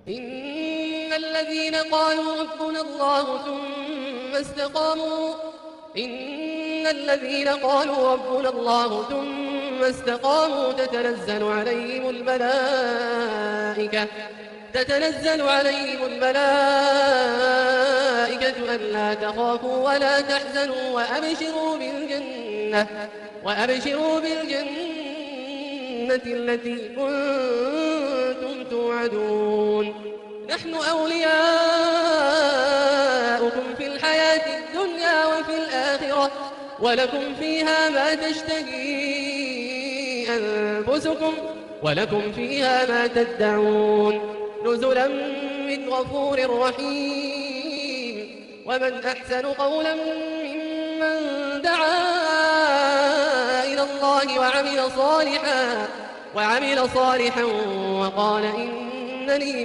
إن الذين قالوا ربنا الله ثم استقاموا تتنزل عليهم الملائكة ألا تخافوا ولا تحزنوا وأبشروا بالجنة التي كنتم توعدون نحن أولياؤكم في الحياة الدنيا وفي الآخرة ولكم فيها ما تشتهي أنفسكم ولكم فيها ما تدعون نزلا من غفور رحيم ومن أحسن قولا ممن دعا إلى الله وعمل صالحا وقال إنني